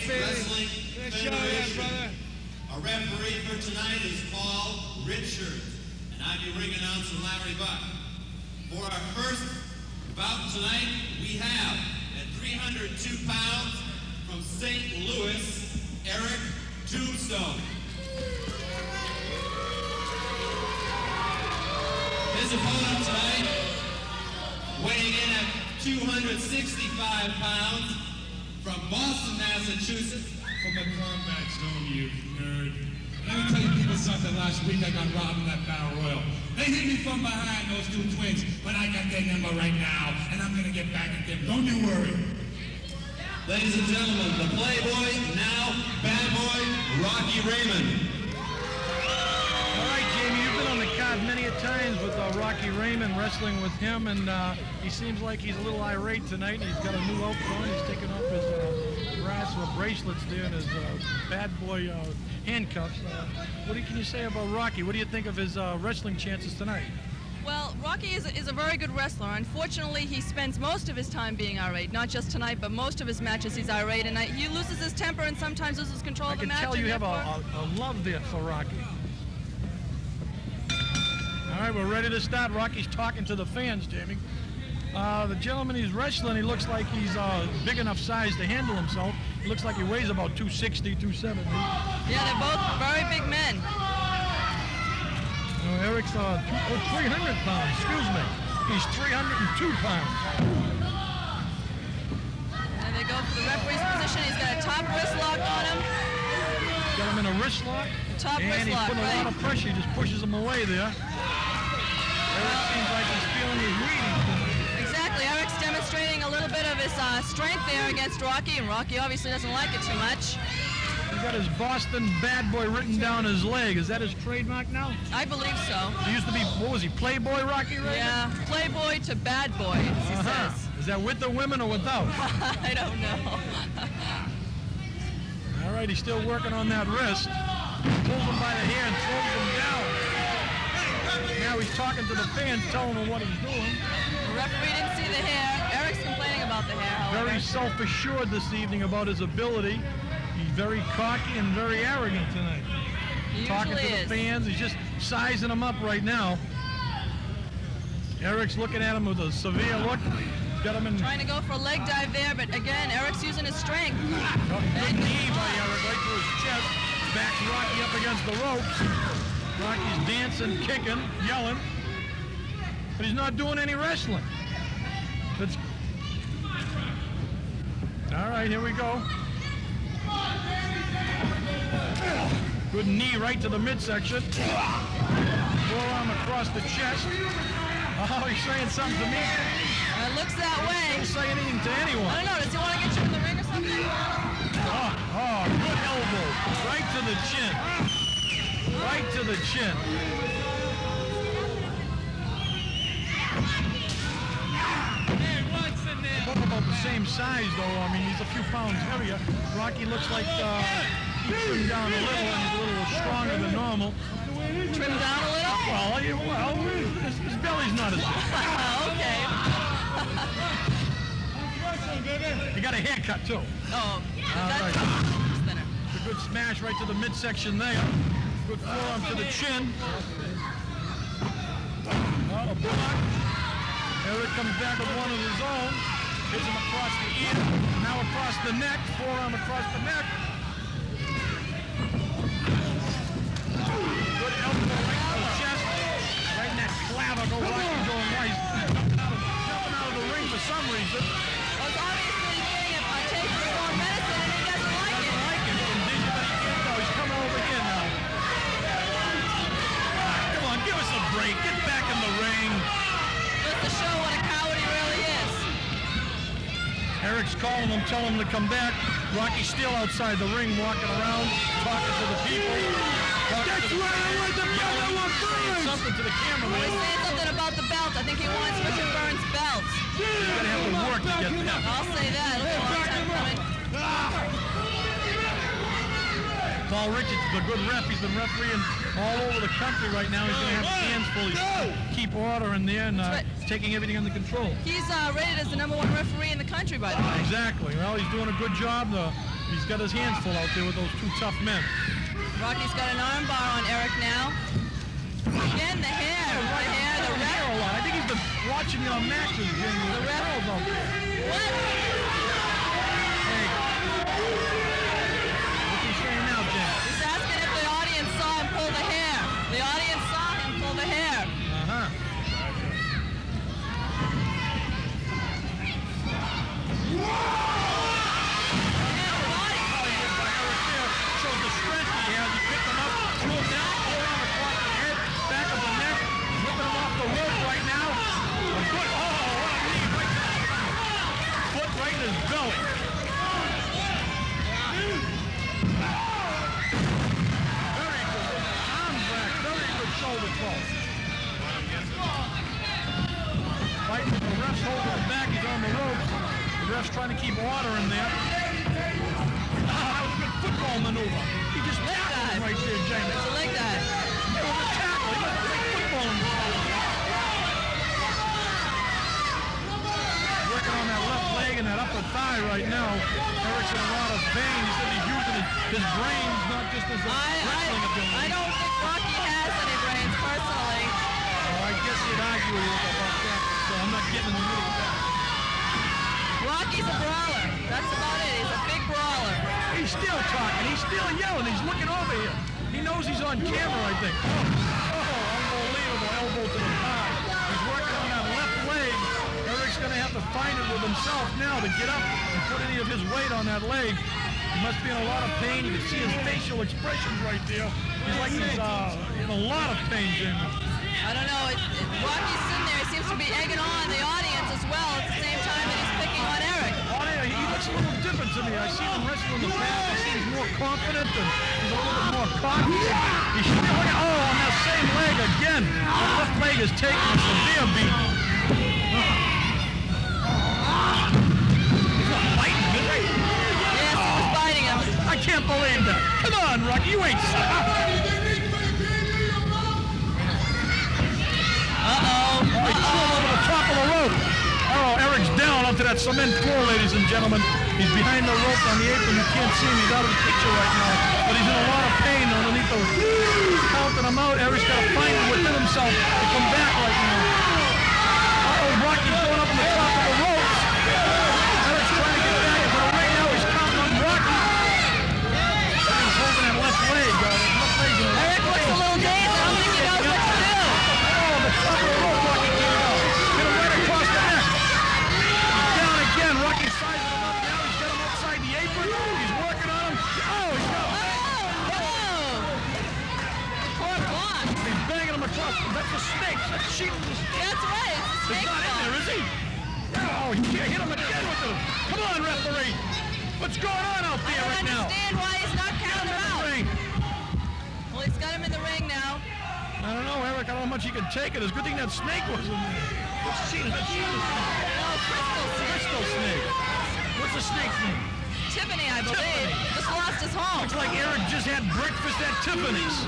Wrestling Federation. Our referee for tonight is Paul Richards, and I'm your ring announcer, Larry Buck. For our first bout tonight, we have at 302 pounds from St. Louis, Eric Tombstone. His opponent tonight, weighing in at 265 pounds, from Boston, Massachusetts. From the combat zone, you nerd. Let me tell you people something. Last week I got robbed in that battle royal. They hit me from behind, those two twins, but I got their number right now, and I'm gonna get back at them. Don't you worry. Ladies and gentlemen, the Playboy, now bad boy, Rocky Raymond. All right, Jamie, you've been on the card many a times with Rocky Raymond, wrestling with him, and he seems like he's a little irate tonight. He's got a new outfit on. He's taken off his brass bracelets there and his bad boy handcuffs. What can you say about Rocky? What do you think of his wrestling chances tonight? Well, Rocky is a very good wrestler. Unfortunately, he spends most of his time being irate. Not just tonight, but most of his matches he's irate, and he loses his temper and sometimes loses control of the match. I can tell you have a love there for Rocky. All right, we're ready to start. Rocky's talking to the fans, Jamie. The gentleman he's wrestling, he looks like he's big enough size to handle himself. He looks like he weighs about 260, 270. Yeah, they're both very big men. Eric's 300 pounds, excuse me. He's 302 pounds. And they go for the referee's position. He's got a top wrist lock on him. Got him in a wrist lock. A top and wrist he's lock, putting a lot of pressure. He just pushes him away there. Eric seems like he's feeling his reading. Exactly. Eric's demonstrating a little bit of his strength there against Rocky, and Rocky obviously doesn't like it too much. He's got his Boston bad boy written down his leg. Is that his trademark now? I believe so. He used to be, what was he, Playboy Rocky Raymond? Yeah, Playboy to bad boy, as he says. Is that with the women or without? I don't know. All right, he's still working on that wrist. Pulls him by the hair and throws him down. Now he's talking to the fans, telling them what he's doing. The referee didn't see the hair. Eric's complaining about the hair, however. Very self-assured this evening about his ability. He's very cocky and very arrogant tonight. He talking to the fans. He's just sizing them up right now. Eric's looking at him with a severe look. Got him in. Trying to go for a leg dive there, but again, Eric's using his strength. Good knee by Eric right through his chest. Backs Rocky up against the ropes. Rocky's dancing, kicking, yelling, but he's not doing any wrestling. All right, here we go. Good knee right to the midsection. Forearm across the chest. Oh, he's saying something to me. It looks that way. He'll say anything to anyone. I don't know. Does he want to get you in the ring or something? Oh, good elbow. Right to the chin. Right to the chin. Both about the same size, though. I mean, he's a few pounds heavier. Rocky looks like he trimmed down a little, and he's a little stronger than normal. Trimmed down a little? Well, his belly's not as big. Okay. He got a haircut, too. Oh, that's thinner. A good smash right to the midsection there. Good forearm to the chin. A block. Eric comes back with one of his own. Hits him across the ear. Now across the neck. Forearm across the neck. Good elbow right to the chest. Right in that clavicle. Rocky going right. Jumping out of the ring for some reason. Well, it's obviously getting him taking his own medicine, and he doesn't like it. But he can't go. He's coming over here now. Come on, give us a break. Get back in the ring. Just to show what a coward he really is. Eric's calling him, telling him to come back. Rocky's still outside the ring, walking around, talking to the people. That's where I want the belt. I want Burns. Something to the cameraman. He's saying something about the belt. I think he wants Richard Burns' belt. He's gonna have to work to get that. I'll say that. It'll be a long time coming. Paul Richards is a good ref. He's been refereeing all over the country right now. He's going to have his hands full. He's keep order in there and taking everything under control. He's rated as the #1 referee in the country, by the way. Exactly. Well, he's doing a good job. The He's got his hands full out there with those two tough men. Rocky's got an arm bar on Eric now. Again, the hair. The hair a lot. I think he's been watching your matches, Jamie. The girls out there. What? Hey. What's he saying now, Jamie? He's asking if the audience saw him pull the hair. The audience saw him pull the hair. Uh-huh. Shows the strength he has. He picked him up, threw him down, pulled him across the head, back of the neck, whipping him off the rope right now. A good, what a knee right there. Foot right in his belly. Very good. Arm drag, very good shoulder throw. Fighting with the ref's holding him back, he's on the ropes. The ref's trying to keep order in there. That was a good football maneuver. He just tackled him right there, Jamie. It's a leg dive. It was a tackle. He got a big football in the working on that left leg and that upper thigh right now. Eric's in a lot of pain. He said he's using his brains, not just his wrestling ability. I don't think Rocky has any brains, personally. Oh, I guess he'd argue with you about that, so I'm not getting in the middle of that. Rocky's a brawler. That's about it. He's a big brawler. He's still talking. He's still yelling. He's looking over here. He knows he's on camera, I think. Oh, unbelievable elbow to the thigh. He's working on that left leg. Eric's going to have to find it with himself now to get up and put any of his weight on that leg. He must be in a lot of pain. You can see his facial expressions right there. He's like he's in a lot of pain, Jim. I don't know. Rocky's sitting there. He seems to be egging on the audience as well at the same time that he's picking on Eric. Oh, yeah, he looks a little different to me. I see him wrestle in the past. He seems more confident and he's a little bit more cocky. He's still looking, on that same leg again. The left leg is taking a severe beating. He's not biting, is he? Yes, he was biting him. I can't believe that. Come on, Rocky, you ain't He threw him over the top of the rope. Oh, Eric's down onto that cement floor, ladies and gentlemen. He's behind the rope on the apron. You can't see him. He's out of the picture right now. But he's in a lot of pain underneath the counting him out. Eric's got to find it within himself to come back right now. Rocky's going up on the top of the ropes. Eric's trying to get back into the ring now. He's counting on Rocky. He's holding that left leg. Eric looks a little dazed. I don't think he knows what to do. The top of the rope, Rocky came out. Hit him right across the neck. He's down again. Rocky sizing him up now. He's got him outside the apron. He's working on him. Oh, he's got him. Poor boss. He's banging him across. That's a snake. That's cheating. That's right. It's a He's snake not in there, is he? Oh, he can't hit him again with him. Come on, referee. What's going on out there right now? I don't understand why he's not counting him out. Well, he's got him in the ring now. I don't know, Eric. I don't know how much he can take it. It's a good thing that snake was in there. What's she? Crystal snake. What's the snake's name? Tiffany, I believe. Tiffany. Just lost his home. Looks like Eric just had breakfast at Tiffany's.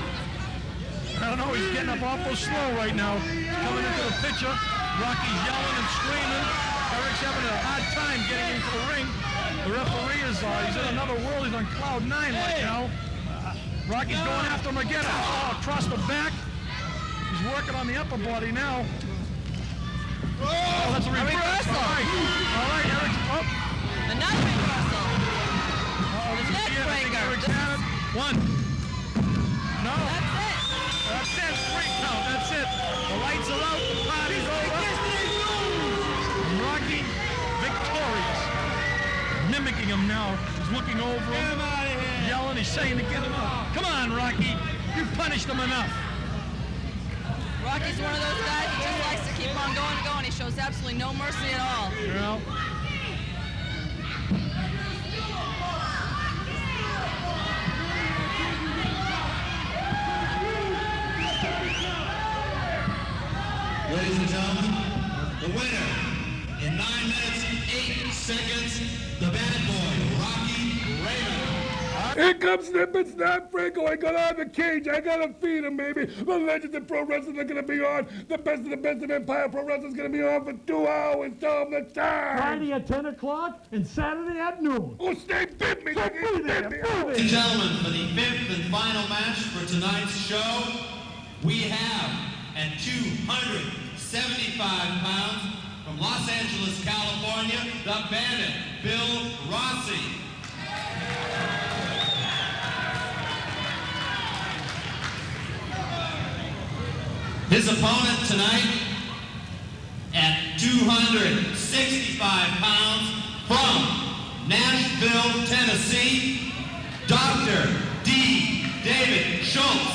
I don't know. He's getting up awful slow right now. He's coming into the picture. Rocky's yelling and screaming. Eric's having a hard time getting into the ring. The referee is he's in another world. He's on cloud 9 right now. Rocky's going after him again. Across the back. He's working on the upper body now. Oh, that's a reversal. All right, Eric's up. Another reversal. This is the end. Eric's had it. One. No. That's it. 3 count. That's it. The lights are out. The party's over. And Rocky victorious. Mimicking him now. He's looking over him. Get him out of here. Yelling. He's saying to get him out. Come on, Rocky. You punished him enough. Rocky's one of those guys who just likes to keep on going and going. He shows absolutely no mercy at all. Yeah. Ladies and gentlemen, the winner in 9 minutes, 8 seconds, the bad boy, Rocky Raymond. Here comes Snip and Snap Franco. I got on the cage. I gotta feed him, baby. The legends of pro wrestling are gonna be on. The best of Empire Pro Wrestling is gonna be on for 2 hours. Tell them the time. Friday at 10 o'clock and Saturday at noon. Oh, stay fit me. So be there. Ladies and gentlemen, for the 5th and final match for tonight's show, we have at 275 pounds from Los Angeles, California, the Bandit, Bill Rossi. His opponent tonight at 265 pounds from Nashville, Tennessee, Dr. D. David Schultz.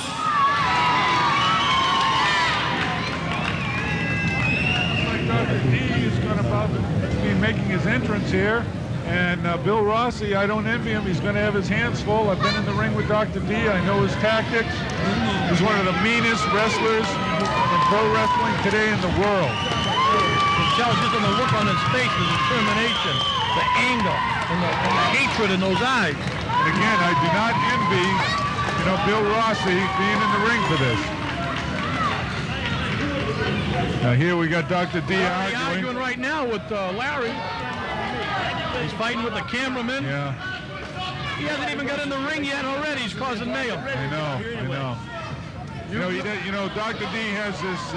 Dr. D is going to be making his entrance here. And Bill Rossi, I don't envy him. He's going to have his hands full. I've been in the ring with Dr. D. I know his tactics. He's one of the meanest wrestlers in pro wrestling today in the world. You can tell just on the look on his face, the determination, the anger, and the hatred in those eyes. And again, I do not envy, Bill Rossi being in the ring for this. Now here we got Dr. D arguing right now with Larry. He's fighting with the cameraman. Yeah. He hasn't even got in the ring yet already. He's causing mayhem. I know. Dr. D has this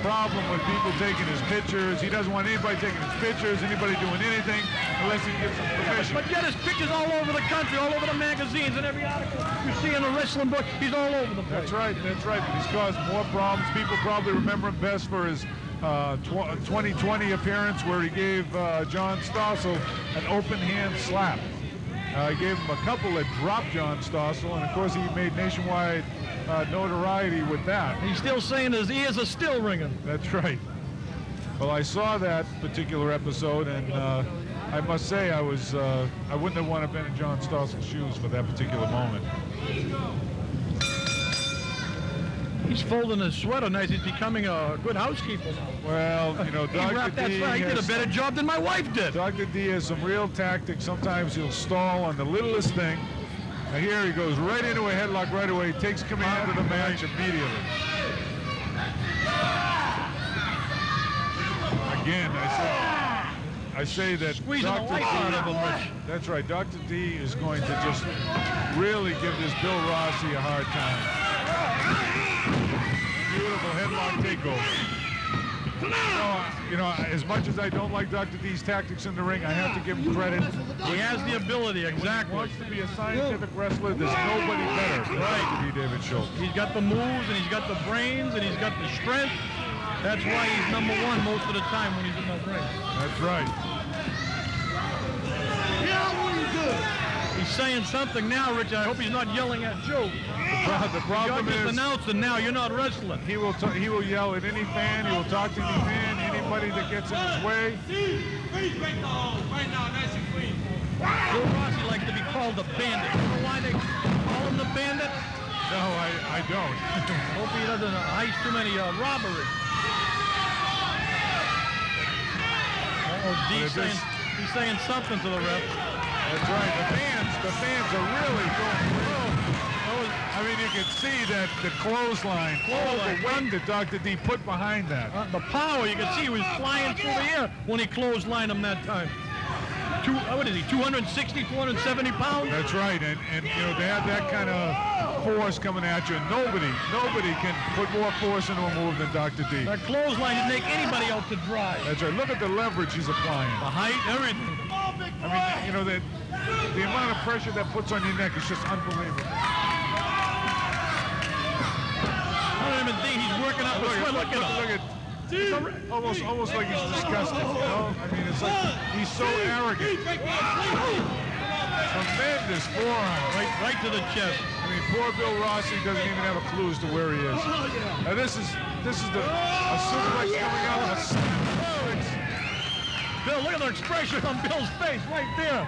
problem with people taking his pictures. He doesn't want anybody taking his pictures, anybody doing anything, unless he gives them permission. But yet his pictures all over the country, all over the magazines and every article you see in a wrestling book. He's all over the place. That's right. But he's caused more problems. People probably remember him best for his 2020 appearance where he gave John Stossel an open hand slap. He gave him a couple that dropped John Stossel, and of course he made nationwide notoriety with that. He's still saying his ears are still ringing. That's right. Well, I saw that particular episode, and I must say I wouldn't have wanted to been in John Stossel's shoes for that particular moment. He's folding his sweater nice. He's becoming a good housekeeper now. Well, Dr. D he did a better job than my wife did. Dr. D has some real tactics. Sometimes he'll stall on the littlest thing. Now here he goes right into a headlock right away. He takes command of the match immediately. Again, I say that Dr. D, that's right, Dr. D is going to just really give this Bill Rossi a hard time. Beautiful headlock takeover. As much as I don't like Dr. D's tactics in the ring, I have to give him credit. He has the ability, exactly. When he wants to be a scientific wrestler, there's nobody better than Dr. D. David Schultz. He's got the moves, and he's got the brains, and he's got the strength. That's why he's number one most of the time when he's in that ring. That's right. He's saying something now, Rich. I hope he's not yelling at Joe. The problem You're just is announcing now you're not wrestling. He will yell at any fan. He will talk to any fan, anybody that gets in his way. Bill Rossi likes to be called the Bandit. You know why they call him the Bandit? No, I don't. Hope he doesn't heist too many robberies. He's saying something to the ref. That's right. The fans are really going. I mean, you can see that the clothesline, all the weight that Dr. D put behind that. The power, you can see he was flying through the air when he clotheslined him that time. What is he, 260, 270 pounds? That's right, and they have that kind of force coming at you. Nobody can put more force into a move than Dr. D. That clothesline would make anybody else to drive. That's right. Look at the leverage he's applying. The height, everything. I mean, the amount of pressure that puts on your neck is just unbelievable. I don't even think he's working out. Look at him. Almost like he's disgusted, I mean, it's like he's so arrogant. Tremendous forearm. Right to the chest. I mean, poor Bill Rossi doesn't even have a clue as to where he is. Now this is a suplex coming out of a suplex. Bill, look at the expression on Bill's face right there.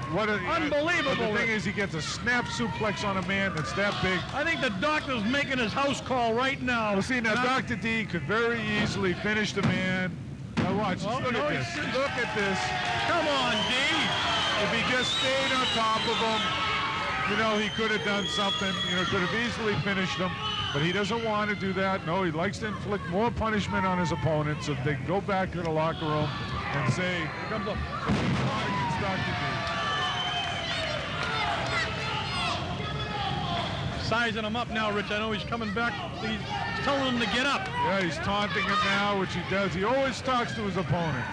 Unbelievable. But the thing is, he gets a snap suplex on a man that's that big. I think the doctor's making his house call right now. Well, see, now Dr. D could very easily finish the man. Now watch, look at this. Look at this. Come on, D. If he just stayed on top of him, You know, he could have done something. You know, could have easily finished him, but he doesn't want to do that. No, he likes to inflict more punishment on his opponents so they can go back to the locker room and say, "Here comes up against Dr. D." Sizing him up now, Rich. I know he's coming back. He's telling him to get up. Yeah, he's taunting him now, which he does. He always talks to his opponent.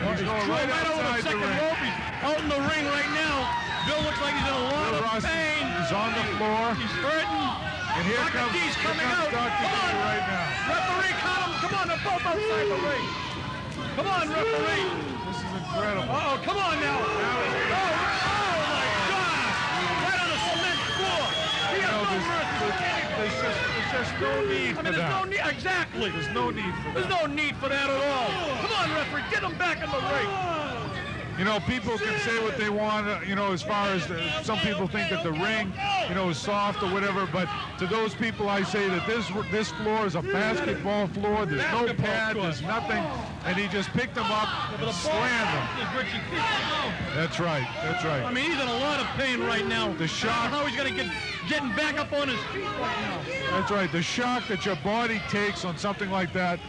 He's going right over the outside the second ring. rope. He's out in the ring right now. Bill looks like he's in a lot Bill of Rossi pain. is on the floor. He's hurting. And here Dr. comes D's coming out. Dr. D Come on. right now. Referee, cut him. Come on, they're both outside the ring. Come on, referee. This is incredible. Uh-oh, come on now. Oh, my God. Right on the cement floor. He has no mercy. There's just no need for there's that. no need. Exactly. There's no need for that. There's no need for that at all. Come on, referee. Get him back in the ring. You know, people can say what they want, you know, as far as some people think that the ring, you know, is soft or whatever, but to those people I say that this floor is a basketball floor. There's no pad, there's nothing, and he just picked them up and slammed them. That's right, that's right. I mean, he's in a lot of pain right now. The shock. How he's going to getting back up on his feet right now. That's right, the shock that your body takes on something like that.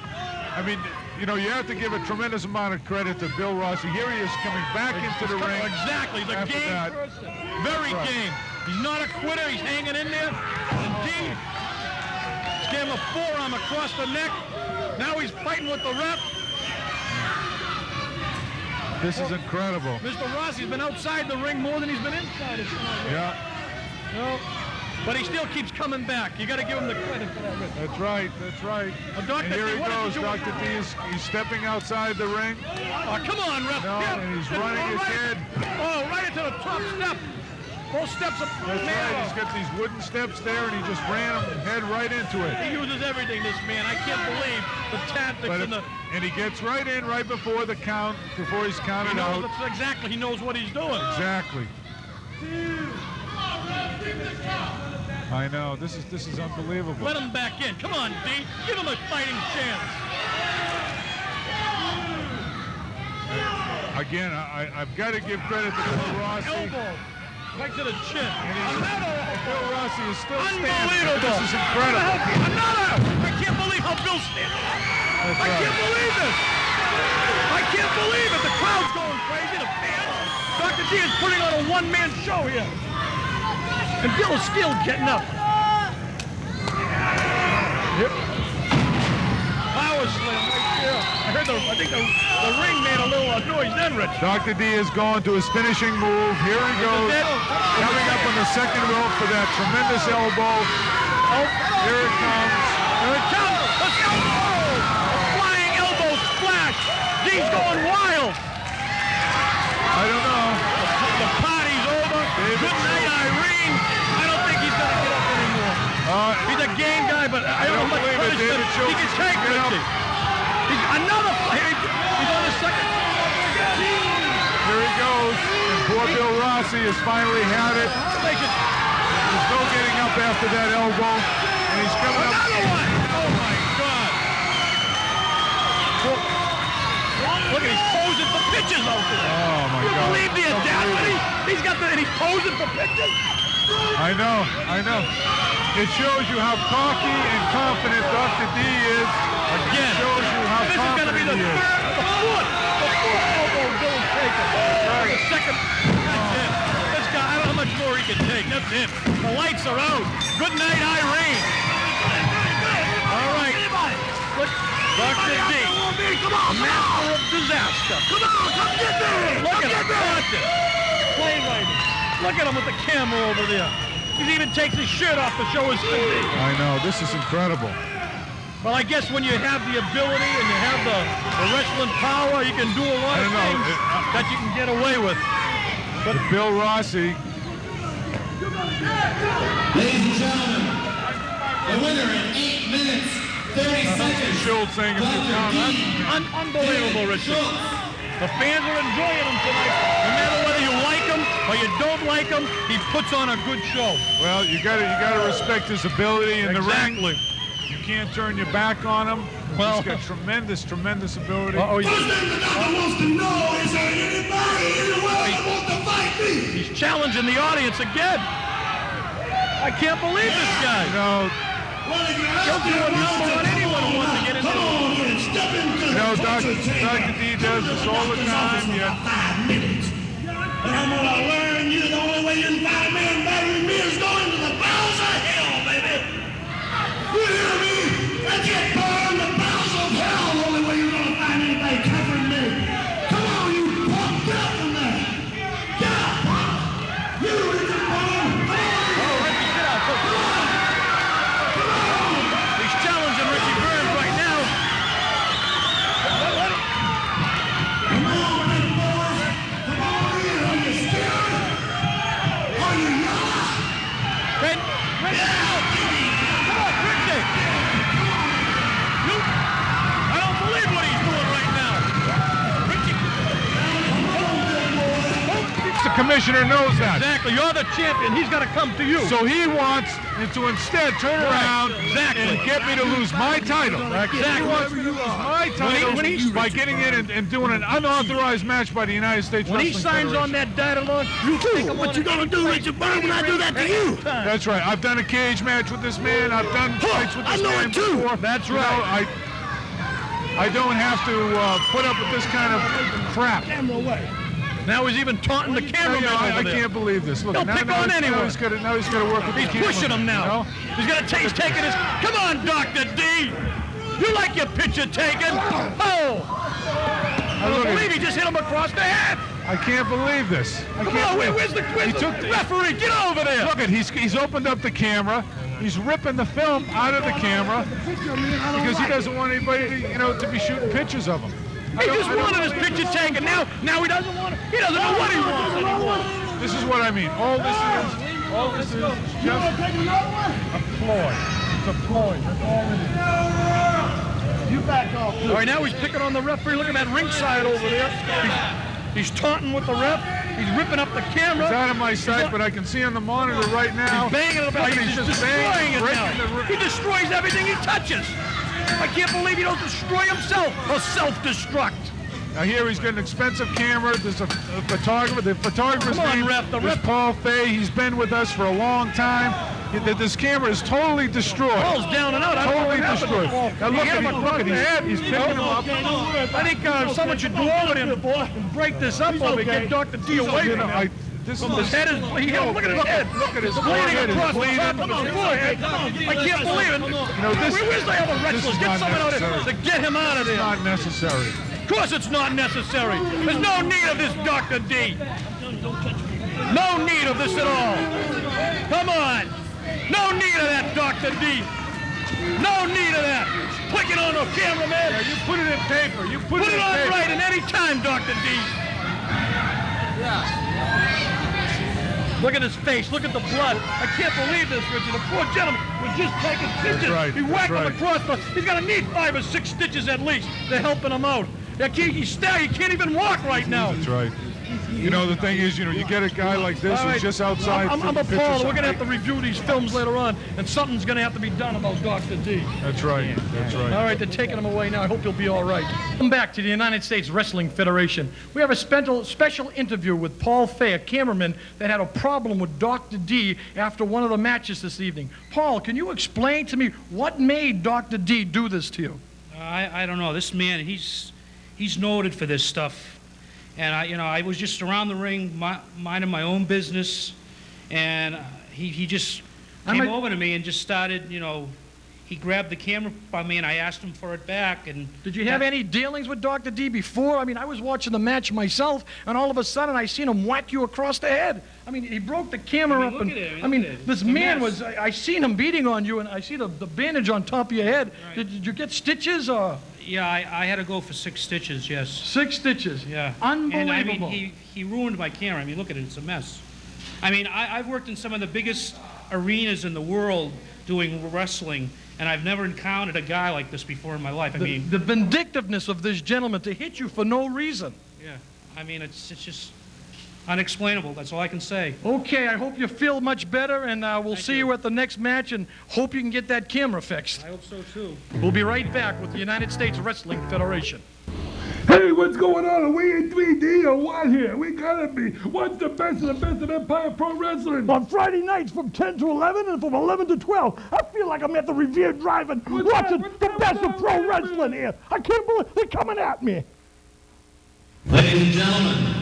I mean, you know, you have to give a tremendous amount of credit to Bill Rossi. Here he is coming back into the ring. Exactly, the game person. Very game. He's not a quitter. He's hanging in there. Indeed. He's gave him a forearm across the neck. Now he's fighting with the ref. This is incredible. Mr. Rossi's been outside the ring more than he's been inside it tonight. Yeah. No. But he still keeps coming back. You got to give him the credit for that, Rich. That's right, that's right. And here he goes, Dr. D he's stepping outside the ring. Oh, come on, ref. No, and he's running his head. Oh, right into the top step. Both steps up. That's right, he's got these wooden steps there, and he just ran him head right into it. He uses everything, this man. I can't believe the tactics and he gets right in right before the count, before he's counted out. That's exactly, he knows what he's doing. Exactly. I know, this is unbelievable. Let him back in. Come on, D. Give him a fighting chance. Again, I've got to give credit to Bill Rossi. Elbow. Right to the chin. Bill Rossi is still standing. Unbelievable. This is incredible. Another. I can't believe how Bill's standing. I can't believe this. I can't believe it. The crowd's going crazy. The fans. Dr. D is putting on a one-man show here. And Bill is still getting up. Yep. Power slam right there. I think the ring made a little noise then, Rich. Dr. D is going to his finishing move. Here he goes. Coming up on the second rope for that tremendous elbow. Oh, here it comes. Here it comes. Let's go. A flying elbow splash. D's going wild. I don't know. The party's over. Good night, Irene. I don't think he's going to get up anymore. He's a game guy, but I don't know how much punishment he can take, Richie. He's another fight. He's on the second. Here he goes. And poor Bill Rossi has finally had it. There's no getting up after that elbow. And he's coming up. Another one. Oh, my God. Look at he's posing for pitches out there. Oh, my God. You believe the audacity? He's got the, and he's posing for pitches? I know. It shows you how cocky and confident Dr. D is. Again. It shows you how this is going to be the confident he is. third, the fourth elbow Bill's taken. Right. The second. That's it. This guy, I don't know how much more he can take. That's it. The lights are out. Good night, Irene. All right. Look, Dr. D, master of disaster. Come on, come get me. Look at him. Play writing. Look at him with the camera over there. He even takes his shirt off to show his physique. I know. This is incredible. Well, I guess when you have the ability and you have the wrestling power, you can do a lot of things that you can get away with. But Bill Rossi. Ladies and gentlemen, the winner in 8 minutes, 30 seconds. Schultz saying if you count. Unbelievable, Richard. The fans are enjoying him tonight. No matter whether you like him or you don't like him, he puts on a good show. Well, you gotta respect his ability in the ring. Exactly. You can't turn your back on him. Well, he's got tremendous ability. First thing the doctor wants to know is there anybody in the world that wants to fight me? He's challenging the audience again. I can't believe this guy. He'll do what anyone who wants to get into it. Dr. D does this all the time. Yeah. 5 minutes. And I'm going to learn you the only way you can find me and marry me is going to the bowels of hell, baby. You hear me? Let's get burned the bowels of hell. The only way you're going to find anybody covering me. Come on, you punk. Get up from there. Get up, punk. You, Richard Byrne. Come on. Get out. He's challenging Richie Burns right now. Come on, big boys. Come on in. Are you scared? Are you not? Richie, come on, Richie. I don't believe what he's doing right now. Richie. The commissioner knows that. Exactly. You're the champion. He's got to come to you. So he wants to instead turn around and get me to lose my title. Exactly. He wants me to lose my title by getting in and doing an unauthorized match by the United States When he Wrestling signs on Federation. that dotted line, you take him What you gonna do, Richard Byrne, when I do that to you? That's right. I've done a cage match with this man. I've done fights with this I know man it too. before. That's You know, right. I don't have to put up with this kind of crap. Now he's even taunting the cameraman I over there. can't believe this. Look, He'll now, pick now on he's- anyone. Now he's got to work with the He's cameraman, pushing him now. you know? He's taking his. Come on, Dr. D. You like your picture taken? Oh! I look don't at- believe he just hit him across the head. I can't believe this. Come on, where's the referee? Get over there. Look at he's opened up the camera. He's ripping the film out of the camera because he doesn't want anybody to be shooting pictures of him. He just wanted his picture taken. Now he doesn't want it. He doesn't know what he wants anymore. This is what I mean. All this is just a ploy. It's a ploy. That's all it is. You back off. All right, now he's picking on the referee. Look at that ringside over there. He's taunting with the ref. He's ripping up the camera. It's out of my sight, but I can see on the monitor right now. He's banging it about. He's He's just destroying it breaking now. He destroys everything he touches. I can't believe he don't destroy himself or self-destruct. Now here he's got an expensive camera. There's a photographer. The photographer's Come on, name ref, the is ref. Paul Fay. He's been with us for a long time. This camera is totally destroyed. Paul's down and out. I don't know what Totally happened to destroyed. Paul. Now He look hit at him across the head. he's picking him up. I think someone should go over him and break this up over here. Get Dr. D away from him. His head is. He hit him. Look at his head. Look at his Bleeding forehead. across It's the bleeding. top of his forehead. I can't believe it. Where's the other wrestlers? is Get not someone out there necessary. to get him out of there. Not necessary. Of course it's not necessary. There's no need of this, Dr. D. No need of this at all. Come on. No need of that, Dr. D. No need of that. Click it on the cameraman. Yeah, you put it in paper. You put Put it it in on paper. right and any time, Dr. D. Look at his face. Look at the blood. I can't believe this, Richard. The poor gentleman was just taking stitches. right, He whacked that's him across the... He's going to need 5 or 6 stitches at least. They're helping him out. He can't even walk right now. That's right. You know, the thing is, you get a guy like this All who's right. just outside. I'm for pictures appalled. of- We're going to have to review these films later on, and something's going to have to be done about Dr. D. That's right. That's right. All right, they're taking him away now. I hope he'll be all right. Welcome back to the United States Wrestling Federation. We have a special interview with Paul Fay, a cameraman that had a problem with Dr. D after one of the matches this evening. Paul, can you explain to me what made Dr. D do this to you? I don't know. This man, he's noted for this stuff. And I was just around the ring, minding my own business, and he just came over to me and just started, he grabbed the camera from me and I asked him for it back. And did you have any dealings with Dr. D before? I mean, I was watching the match myself, and all of a sudden I seen him whack you across the head. I mean, he broke the camera up, and this man was. I seen him beating on you, and I see the bandage on top of your head. Right. Did you get stitches or? Yeah, I had to go for 6 stitches. Yes. 6 stitches. Yeah. Unbelievable. And I mean, he ruined my camera. I mean, look at it. It's a mess. I mean, I've worked in some of the biggest arenas in the world doing wrestling, and I've never encountered a guy like this before in my life. The vindictiveness of this gentleman to hit you for no reason. Yeah. I mean, it's just unexplainable. That's all I can say. Okay, I hope you feel much better, and we'll see you at the next match, and hope you can get that camera fixed. I hope so, too. We'll be right back with the United States Wrestling Federation. Hey, what's going on? Are we in 3D or what here? We gotta be. What's the best of the best of Empire Pro Wrestling? On Friday nights from 10 to 11 and from 11 to 12. I feel like I'm at the Revere Drive-In watching the best of pro wrestling here. I can't believe they're coming at me. Ladies and gentlemen,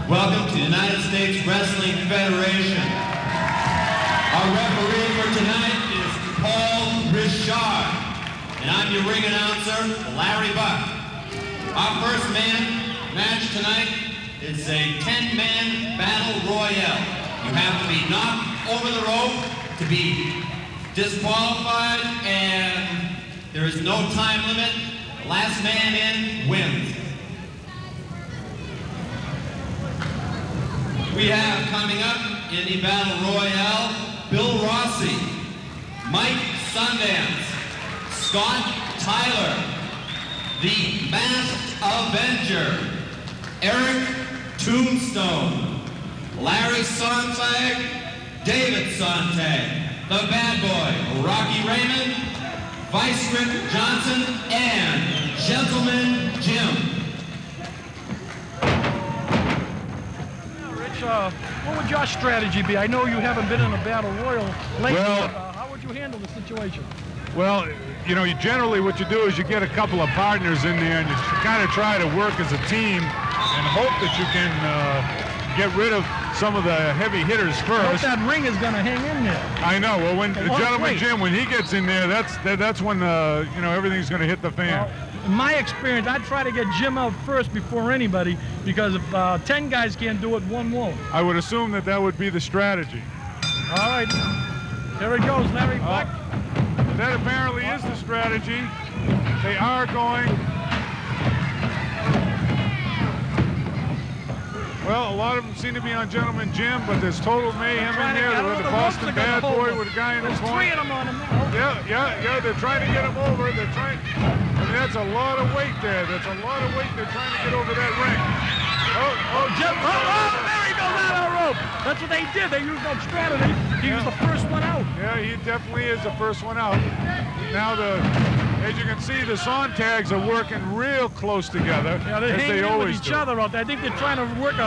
welcome to the United States Wrestling Federation. Our referee for tonight is Paul Richard, and I'm your ring announcer, Larry Buck. Our first match tonight is a 10-man battle royale. You have to be knocked over the rope to be disqualified, and there is no time limit. The last man in wins. We have coming up in the battle royale, Bill Rossi, Mike Sundance, Scott Tyler, the Masked Avenger, Eric Tombstone, Larry Sante, David Sante, the Bad Boy, Rocky Raymond, Vice Grip Johnson, and Gentleman Jim. What would your strategy be? I know you haven't been in a battle royal lately. Well, how would you handle the situation? Well, you know, generally what you do is you get a couple of partners in there and you kind of try to work as a team and hope that you can get rid of some of the heavy hitters first. That ring is going to hang in there. I know. Well, when Gentleman Jim, when he gets in there, that's when you know, everything's going to hit the fan. In my experience, I'd try to get Jim out first before anybody, because if 10 guys can't do it, one won't. I would assume that would be the strategy. All right. Here it goes, Larry Buck. That apparently is the strategy. They are going. Well, a lot of them seem to be on Gentleman Jim, but there's total mayhem in there. With the Boston Bad Boy with a guy in the corner. There's 3 of them on him now. Yeah. They're trying to get him over. They're trying. I mean, that's a lot of weight there. That's a lot of weight. They're trying to get over that ring. Jim! There he goes out of the rope. That's what they did. They used that strategy. He was the first one out. Yeah, he definitely is the first one out. Now as you can see, the Sontags are working real close together. Yeah, they're hanging in with each do. other out there. I think they're trying to work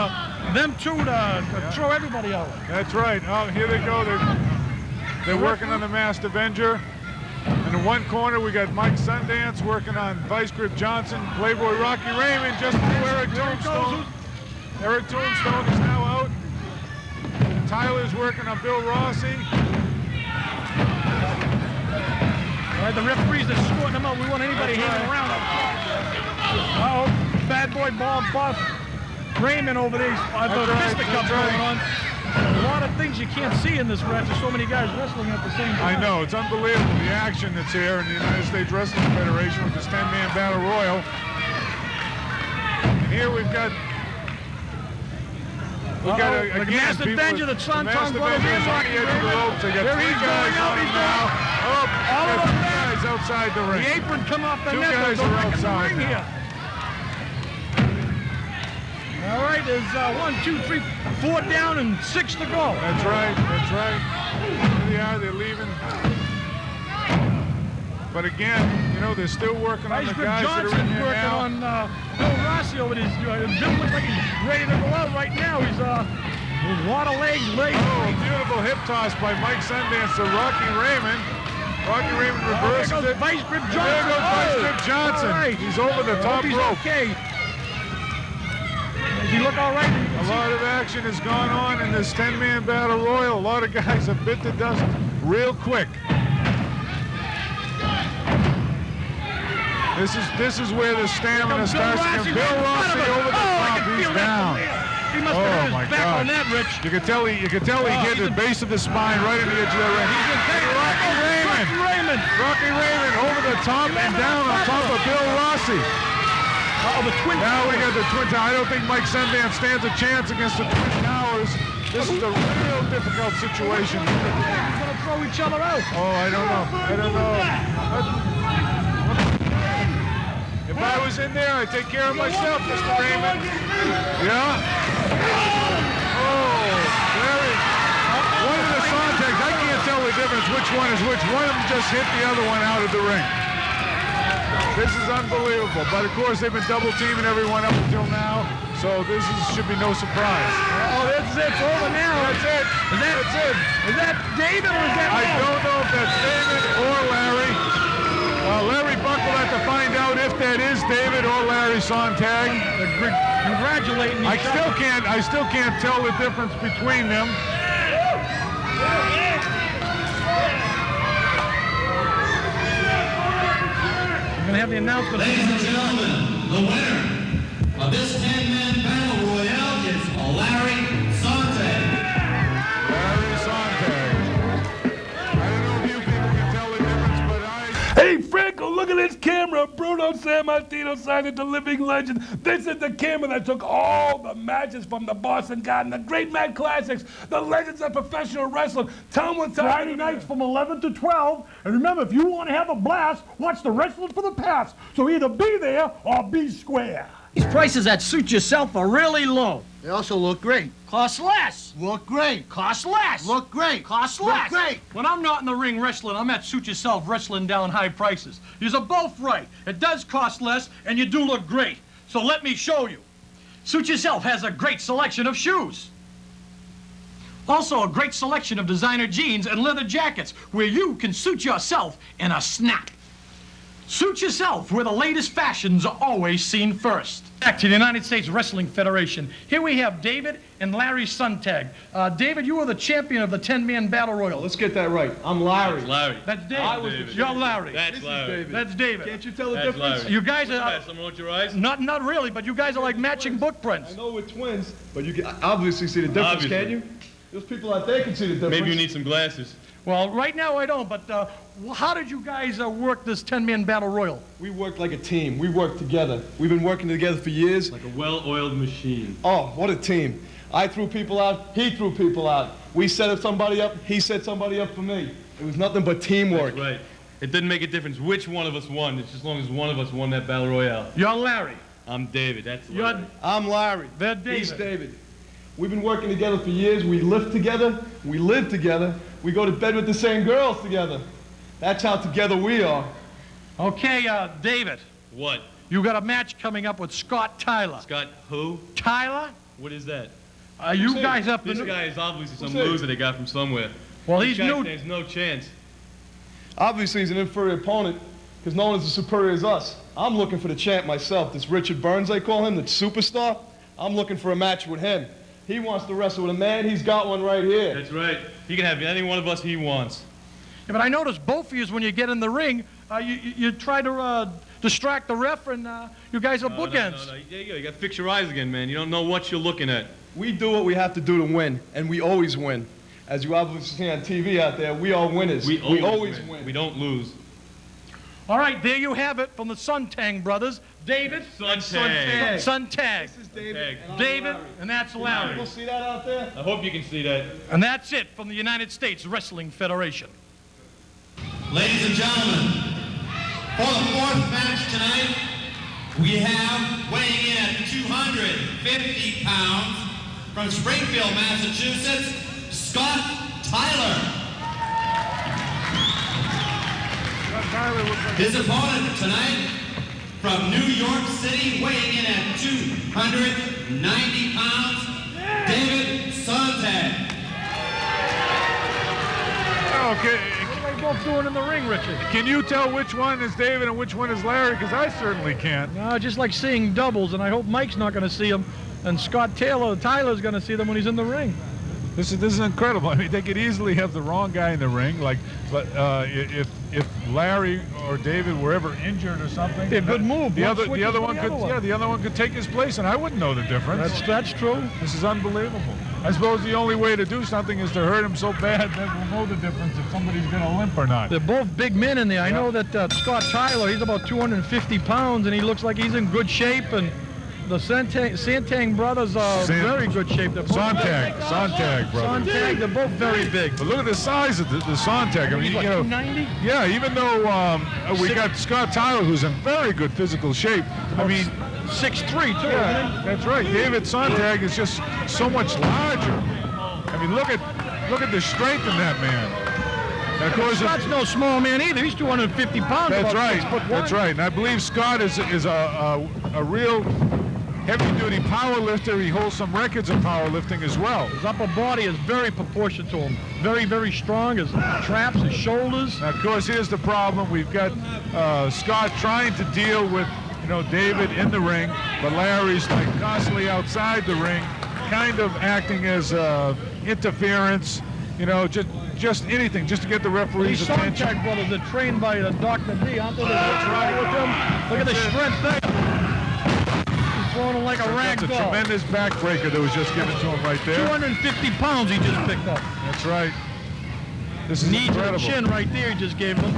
them two to throw everybody out. That's right. Oh, here they go. They're working on the Masked Avenger. In the one corner, we got Mike Sundance working on Vice Grip Johnson, Playboy Rocky Raymond, just before Eric Tombstone. Eric Tombstone is now out. Tyler's working on Bill Rossi. All right, the referees are escorting them out. We want anybody hanging around. Uh-oh, Bad Boy Bob Raymond over there. The fisticuffs going on. A lot of things you can't see in this match. There's so many guys wrestling at the same time. I know, it's unbelievable, the action that's here in the United States Wrestling Federation with this 10-man battle royal. And here we've got the Masked Avenger, the Santong brothers, and Rocky Raymond. There he's going out. He's now. All of them guys outside the ring. The apron come off the net. 2 guys are outside now. Here. All right, there's 1, 2, 3, 4 down and 6 to go. That's right. Here they are, they're leaving. But again, you know, they're still working on the guys that are in here now. Working on Bill Rossi over there. Bill looks like he's ready to go out right now. He's a lot of legs. Oh, beautiful hip toss by Mike Sundance to Rocky Raymond. Rocky Raymond reverses it. Vice Grip Johnson. There goes Vice Grip Johnson. Right. He's over the top rope. Okay. Does he look all right? A lot of action has gone on in this 10-man battle royal. A lot of guys have bit the dust real quick. This is where the stamina starts to come. Bill Rossi over the top. He's down. He must have hit his back on that, Rich. You could tell he hit the base of the spine right in the edge of the ring. Rocky Raymond over the top and down on top of Bill Rossi. The Twin Now Towers. we got the Twin Towers. I don't think Mike Sundance stands a chance against the Twin Towers. This is a real difficult situation. They're going to throw each other out. Oh, I don't know. If I was in there, I'd take care of myself, Mr. Raymond. Yeah? Oh, one of the Santegs, I can't tell the difference which one is which. One of them just hit the other one out of the ring. This is unbelievable. But of course, they've been double teaming everyone up until now, so should be no surprise. Oh, this is it. It's over now. That's it. That's it. Is that David or is that I don't know if that's David or Larry. Larry Buck will have to find out if that is David or Larry Sontag. Congratulating each other. I still can't tell the difference between them. We're going to have the announcement. Ladies and gentlemen, the winner of this 10-man battle royale is Larry Sante. Larry Sontag. I don't know if you people can tell the difference, but Hey, Franco, look at this camera. Bruno Sammartino signed it, the living legend. This is the camera that took all the matches from the Boston Garden, the great Mad Classics, the legends of professional wrestling. Tell them what time. Friday nights from 11 to 12. And remember, if you want to have a blast, watch the Wrestlers for the Past. So either be there or be square. These prices that suit yourself are really low. They also look great. Cost less. Look great. Cost less. Look great. Cost Look less. great. When I'm not in the ring wrestling, I'm at Suit Yourself wrestling down high prices. You're both right. It does cost less, and you do look great. So let me show you. Suit Yourself has a great selection of shoes. Also a great selection of designer jeans and leather jackets where you can suit yourself in a snap. Suit Yourself, where the latest fashions are always seen first. Back to the United States Wrestling Federation. Here we have David and Larry Sontag. David, you are the champion of the 10-man battle royal. Let's get that right. I'm Larry. That's Larry. That's David. I was David. You're Larry. That's Larry. That's David. Can't you tell the That's difference? Larry. You guys What's are that? Someone with your eyes? not really, but you guys are like matching book prints. I know we're twins, but you can obviously see the difference, Obviously. can you? Those people out there can see the difference. Maybe you need some glasses. Well, right now I don't, but how did you guys work this 10-man battle royal? We worked like a team. We worked together. We've been working together for years. Like a well-oiled machine. Oh, what a team. I threw people out. He threw people out. We set somebody up. He set somebody up for me. It was nothing but teamwork. That's right. It didn't make a difference which one of us won. It's just as long as one of us won that battle royale. You're Larry. I'm David. That's Larry. I'm Larry. They're David. He's David. We've been working together for years. We live together. We live together. We go to bed with the same girls together. That's how together we are. Okay, David. What? You got a match coming up with Scott Tyler. Scott who? Tyler? What is that? You guys up This the guy is obviously some Who's he? loser they got from somewhere. Well, This he's guy new. stands no chance. Obviously, he's an inferior opponent because no one is as superior as us. I'm looking for the champ myself. This Richard Burns, they call him, the superstar. I'm looking for a match with him. He wants to wrestle with a man. He's got one right here. That's right. He can have any one of us he wants. Yeah, but I noticed both of you, when you get in the ring, you try to distract the ref, and you guys are bookends. No. Yeah, you got to fix your eyes again, man. You don't know what you're looking at. We do what we have to do to win, and we always win. As you obviously see on TV out there, we are winners. We always win. We don't lose. All right, there you have it from the Sontag brothers. David. Sontag. Sontag. This is David. And I'm David, Larry. and that's People Larry. see that out there? I hope you can see that. And that's it from the United States Wrestling Federation. Ladies and gentlemen, for the fourth match tonight, we have weighing in at 250 pounds from Springfield, Massachusetts, Scott Tyler. His opponent tonight from New York City, weighing in at 290 pounds, David Sontag. Okay. What are they both doing in the ring, Richard? Can you tell which one is David and which one is Larry? Because I certainly can't. No, just like seeing doubles, and I hope Mike's not going to see them, and Tyler's going to see them when he's in the ring. This is incredible. I mean, they could easily have the wrong guy in the ring. Like, but if Larry or David were ever injured or something, a good move. The other one could take his place, and I wouldn't know the difference. That's true. This is unbelievable. I suppose the only way to do something is to hurt him so bad that we'll know the difference if somebody's going to limp or not. They're both big men in there. I know that Scott Tyler, he's about 250 pounds, and he looks like he's in good shape, and the Santang brothers are very good shape. Sontag brothers. Sontag, they're both very big. But look at the size of the Sontag. I mean, He's like 290? Yeah, even though we got Scott Tyler, who's in very good physical shape. I mean, 6'3", too, isn't he? That's right. David Sontag is just so much larger. I mean, look at the strength in that man. Now, of course, Scott's no small man either. He's 250 pounds. that's about right. 6'1". That's right. And I believe Scott is a real heavy-duty power lifter. He holds some records in powerlifting as well. His upper body is very proportionate to him. Very, very strong. His traps, his shoulders. Now, of course, here's the problem. We've got Scott trying to deal with, David in the ring, but Larry's like constantly outside the ring, kind of acting as interference, just anything, just to get the referee's These attention. Sante brothers are trained by Dr. D, aren't they? That's right with him. Look at the strength there. He's throwing him like a rag That's a doll. tremendous backbreaker that was just given to him right there. 250 pounds he just picked up. That's right. This is Knee to the incredible. chin right there he just gave him.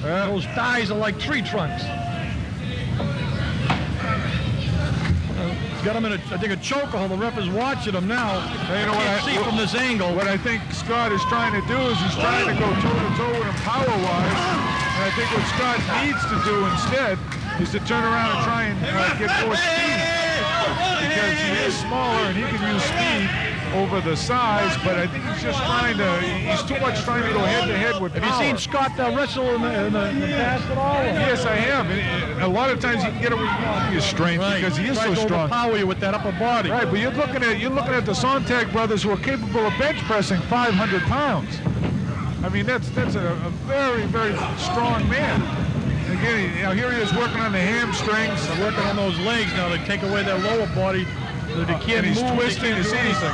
Yeah. Those thighs are like tree trunks. He's got him in a chokehold. The ref is watching him now. Hey, you know Can't see from this angle. What I think Scott is trying to do is he's trying to go toe-to-toe with him power-wise. And I think what Scott needs to do instead is to turn around and try and get more speed. Because he is smaller and he can use speed over the size, but I think he's just he's too much trying to go head-to-head with power. Have you seen Scott wrestle in the past at all? Yes, I have. And a lot of times he can get away with his strength because he is so Tries to strong. overpower you with that upper body. Right, but you're looking at the Sante brothers who are capable of bench pressing 500 pounds. I mean, that's a very, very strong man. And again, here he is working on the hamstrings. They're working on those legs now to take away their lower body. So they can't And he's move. twisting. They can't do anything.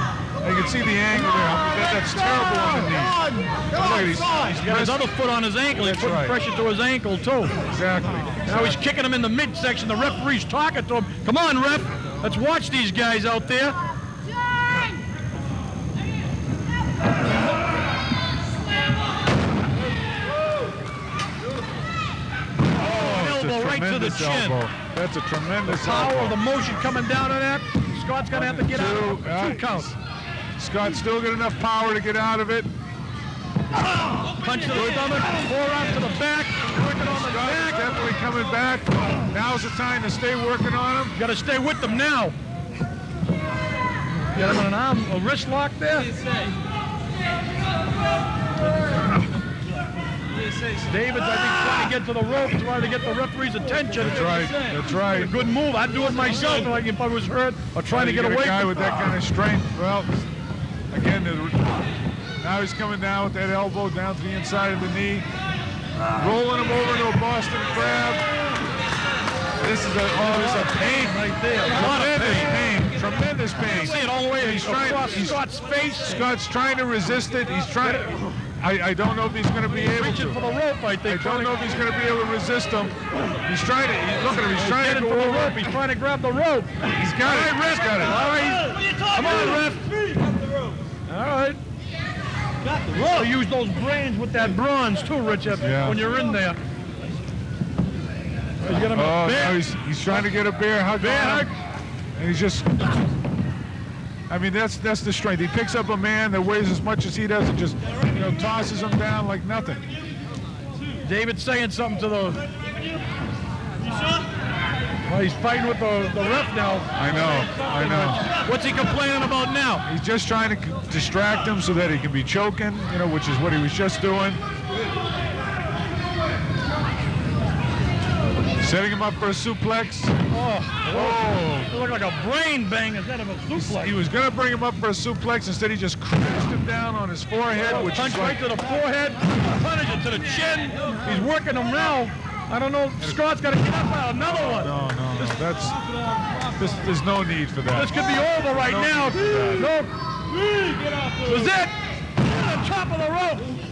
You can see the angle there. That's terrible on the knee. Look, He's got his other foot on his ankle. He's putting pressure to his ankle, too. Exactly. Now he's kicking him in the midsection. The referee's talking to him. Come on, ref. Let's watch these guys out there. Elbow right to the chin. Elbow. That's a tremendous The power elbow. of the motion coming down on that. Scott's going to have to get out. Two counts. Scott's still got enough power to get out of it. Punch to the stomach, forearm to the back, working on the back. Definitely coming back. Now's the time to stay working on him. You got to stay with them now. Got him on a wrist lock there. David's, I think, trying to get to the rope, trying to get the referee's attention. That's right. That's right. A good move. I'd do it myself if I was hurt or trying to get away a guy from with that kind of strength. Well, again, now he's coming down with that elbow down to the inside of the knee, rolling him over to a Boston Crab. This is a pain right there. A lot of pain. Tremendous pain. You see it all the way across Scott's face. Scott's trying to resist it. He's trying. I don't know if he's going to be able Reaching to. for the rope, I think. I don't know if he's going to be able to resist him. He's trying to. Look at him. He's trying to for go the over. rope. He's trying to grab the rope. He's got it. He's got it. All right. Come on, ref. All right. Got the rope. So use those brains with that bronze too, Richard, when you're in there. He's got him a bear. No, he's trying to get a bear hug. And he's just. I mean, that's the strength. He picks up a man that weighs as much as he does and just, tosses him down like nothing. David's saying something to the. Well, he's fighting with the ref now. I know. What's he complaining about now? He's just trying to distract him so that he can be choking, which is what he was just doing. Setting him up for a suplex. Oh. It looked like a brain bang instead of a suplex. He was going to bring him up for a suplex. Instead, he just crashed him down on his forehead. Which punch is right to the forehead, punch it to the chin. He's working him now. I don't know. Scott's got to get up out. Another one. No. There's no need for that. This could be over right now. No. This is it. On the top of the rope.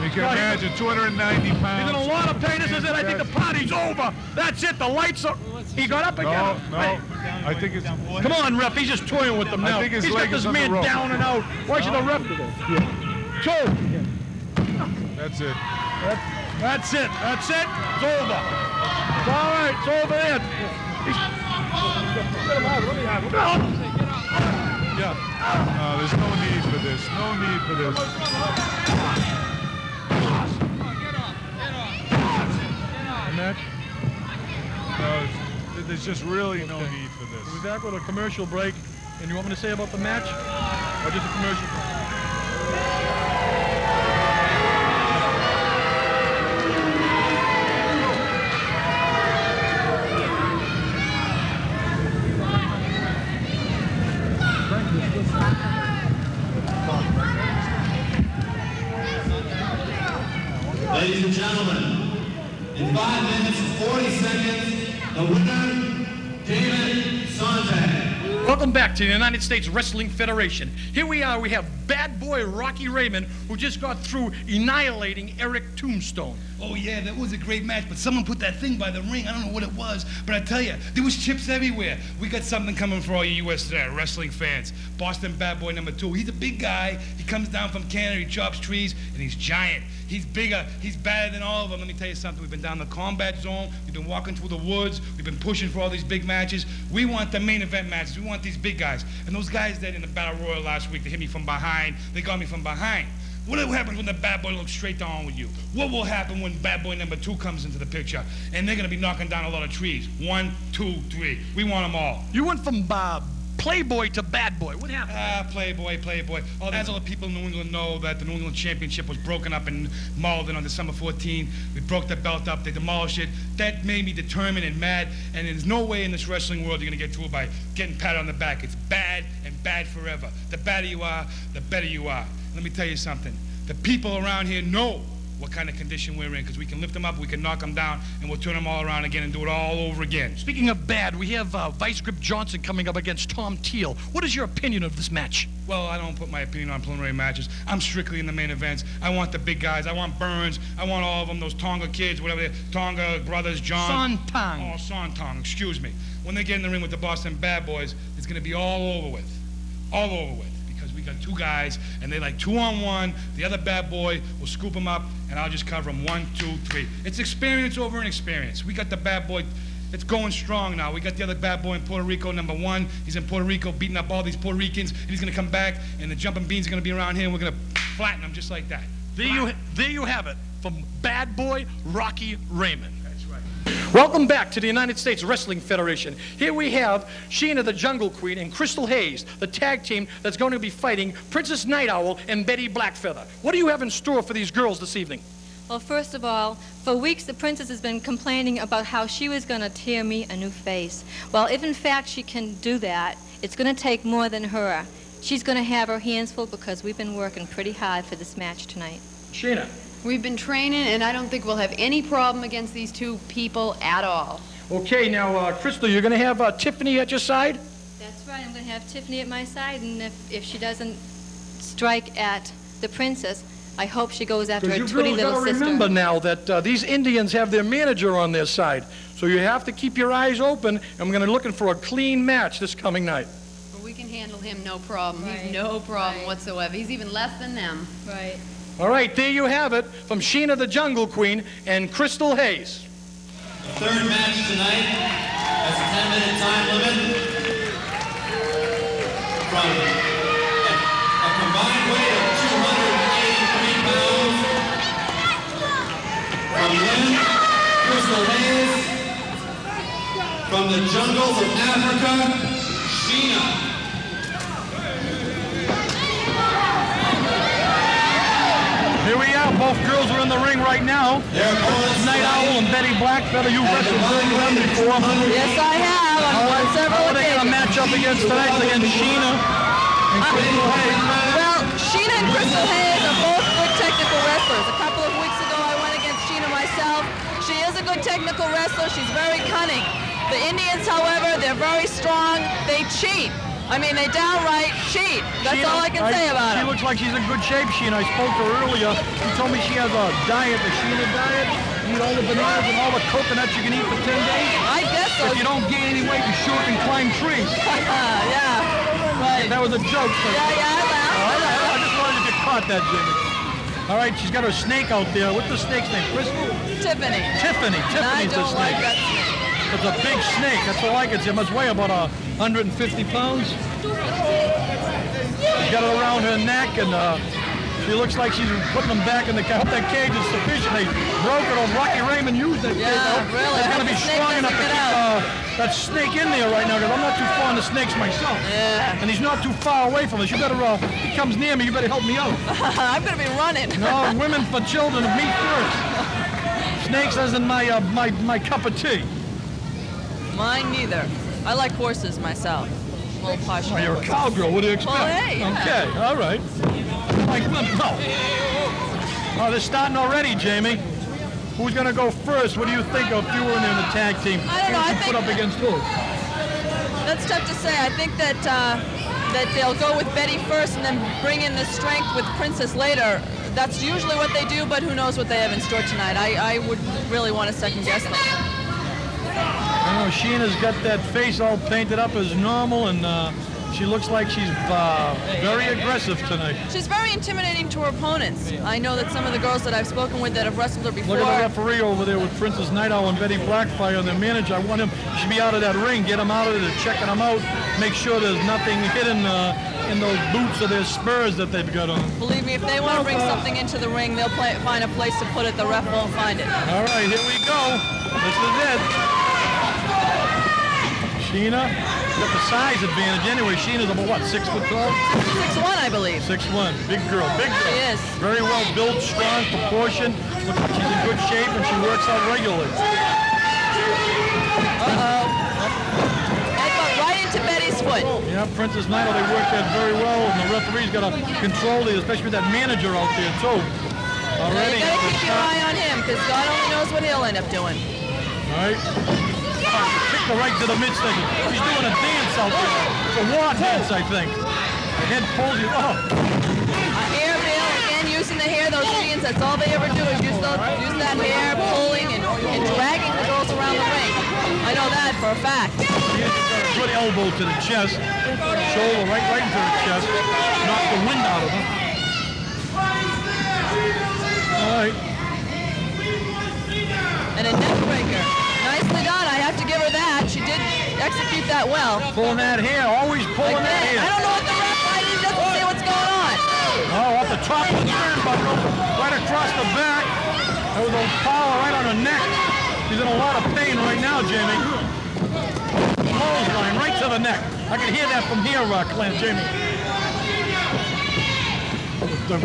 You can imagine 290 pounds. He's in a lot of pain. This is it. I think the party's over. That's it. The lights are. He got up again. No. I think it's. Come on, ref. He's just toying with them now. I think his He's leg got is this on the man rope. down and out. Why should the ref do this? Two. That's it. That's it. That's it. It's over. It's all right. It's over there. Yeah. There's no need for this. No need for this. Match. No, there's just really no need for this. We'll be back with a commercial break. And you want me to say about the match? Or just a commercial? Ladies and gentlemen, in 5 minutes and 40 seconds, the winner, David Sante. Welcome back to the United States Wrestling Federation. Here we are, we have bad boy Rocky Raymond, who just got through annihilating Eric Tombstone. Oh yeah, that was a great match, but someone put that thing by the ring. I don't know what it was, but I tell you, there was chips everywhere. We got something coming for all you U.S. wrestling fans. Boston Bad Boy #2. He's a big guy. He comes down from Canada, he chops trees, and he's giant. He's bigger, he's better than all of them. Let me tell you something, we've been down the combat zone, we've been walking through the woods, we've been pushing for all these big matches. We want the main event matches, we want these big guys. And those guys that in the Battle Royal last week, they hit me from behind, they got me from behind. What happens when the bad boy looks straight down with you? What will happen when bad boy #2 comes into the picture? And they're gonna be knocking down a lot of trees. 1, 2, 3. We want them all. You went from Playboy to Bad Boy. What happened? Playboy. Oh, that's all the people in New England know that the New England Championship was broken up in Malden on December 14. We broke the belt up, they demolished it. That made me determined and mad, and there's no way in this wrestling world you're gonna get through by getting patted on the back. It's bad and bad forever. The badder you are, the better you are. Let me tell you something. The people around here know what kind of condition we're in, because we can lift them up, we can knock them down, and we'll turn them all around again and do it all over again. Speaking of bad, we have Vice Grip Johnson coming up against Tom Teal. What is your opinion of this match? Well, I don't put my opinion on preliminary matches. I'm strictly in the main events. I want the big guys. I want Burns. I want all of them, those Tonga kids, whatever they're, Tonga brothers, John. Santang. Oh, Santang, excuse me. When they get in the ring with the Boston Bad Boys, it's going to be all over with. All over with. We got 2 guys, and they like 2-on-1. The other bad boy will scoop them up, and I'll just cover them 1, 2, 3. It's experience over inexperience. We got the bad boy that's going strong now. We got the other bad boy in Puerto Rico, #1. He's in Puerto Rico beating up all these Puerto Ricans, and he's going to come back, and the jumping beans are going to be around here, and we're going to flatten him just like that. There you have it, from Bad Boy Rocky Raymond. That's right. Welcome back to the United States Wrestling Federation. Here we have Sheena the Jungle Queen and Crystal Hayes, the tag team that's going to be fighting Princess Night Owl and Betty Blackfeather. What do you have in store for these girls this evening? Well, first of all, for weeks the princess has been complaining about how she was going to tear me a new face. Well, if in fact she can do that, it's going to take more than her. She's going to have her hands full because we've been working pretty hard for this match tonight. Sheena. We've been training, and I don't think we'll have any problem against these 2 people at all. Okay, now, Crystal, you're going to have Tiffany at your side? That's right. I'm going to have Tiffany at my side, and if she doesn't strike at the princess, I hope she goes after her twitty little sister. Remember now that these Indians have their manager on their side, so you have to keep your eyes open, and we're going to be looking for a clean match this coming night. But we can handle him, no problem. Right. He's no problem whatsoever. He's even less than them. Right. All right, there you have it, from Sheena the Jungle Queen and Crystal Hayes. The 3rd match tonight has a 10-minute time limit. From a combined weight of 283 pounds. From Lynn, Crystal Hayes. From the jungles of Africa, Sheena. Here we are. Both girls are in the ring right now. Night Owl and Betty Blackfeather. You've wrestled with them before. Yes, I have. I've won several How are they going to match up against tonight against Sheena and Crystal Hayes? Well, Sheena and Crystal Hayes are both good technical wrestlers. A couple of weeks ago, I went against Sheena myself. She is a good technical wrestler. She's very cunning. The Indians, however, they're very strong. They cheat. I mean, they downright cheat. That's all I can say about her. it. She looks like she's in good shape, Sheena. I spoke to her earlier. She told me she has a diet, the Sheena diet. You eat all the bananas and all the coconuts you can eat for 10 days. I guess so. If you don't gain any weight, you sure can climb trees. Yeah, right. That was a joke. So. Yeah, I laughed. I just wanted to get caught that, Jimmy. All right, she's got her snake out there. What's the snake's name? Crystal? Tiffany. Tiffany's the snake. I don't like that snake. It's a big snake. That's all I can see. It must weigh about 150 pounds. She's got it around her neck, and she looks like she's putting them back in the cage. I hope that cage is sufficient. They broke it, or Rocky Raymond used that cage. Really. It's going to be strong enough to keep that snake in there right now, because I'm not too fond of snakes myself. Yeah. And he's not too far away from us. You better, if he comes near me, you better help me out. I'm going to be running. No, women for children, me first. Snakes isn't my cup of tea. Mine neither. I like horses myself. A little partial. Oh, you're a cowgirl. What do you expect? Well, hey, yeah. Okay, all right. Like, no. Oh, they're starting already, Jamie. Who's going to go first? What do you think of if you were in the tag team? I don't know. Who I would you put up against who? That's tough to say. I think that that they'll go with Betty first and then bring in the strength with Princess later. That's usually what they do, but who knows what they have in store tonight. I would really want to second guess them. I know Sheena's got that face all painted up as normal, and she looks like she's very aggressive tonight. She's very intimidating to her opponents. I know that some of the girls that I've spoken with that have wrestled her before. Look at the referee over there with Princess Night Owl and Betty Blackfire and their manager. I want him to be out of that ring, get him out of there, checking him out, make sure there's nothing hidden in those boots or their spurs that they've got on. Believe me, if they want to bring something into the ring, they'll find a place to put it. The ref won't find it. All right, here we go. This is it. Sheena got the size advantage anyway. Sheena's about what, 6'12"? 6'1", I believe. 6'1", big girl, big girl. She is. Very well built, strong, proportioned. Looks like she's in good shape and she works out regularly. Uh-oh. Headbutt right into Betty's foot. Yeah, Princess Night Owl, they work that very well, and the referee's got to control it, especially with that manager out there too. Already. You got to keep your eye on him, because God only knows what he'll end up doing. All right. Kick the right to the midsection. She's doing a dance out there. It's a war dance, I think. The head pulls you. Oh. Hair, Bill, again, using the hair. Those Indians, that's all they ever do is use that hair, pulling and dragging the girls around the ring. I know that for a fact. She has got a good elbow to the chest. Shoulder right into the chest. Knocked the wind out of her. All right. And a neck breaker. Nicely done. I have to give her that. She did execute that well. Pulling that hair, always pulling that hair. I don't know what the ref he doesn't see what's going on. Oh, off the top of the turnbuckle, right across the back. That was a power right on her neck. She's in a lot of pain right now, Jamie. Clothesline right to the neck. I can hear that from here, Clint, Jamie.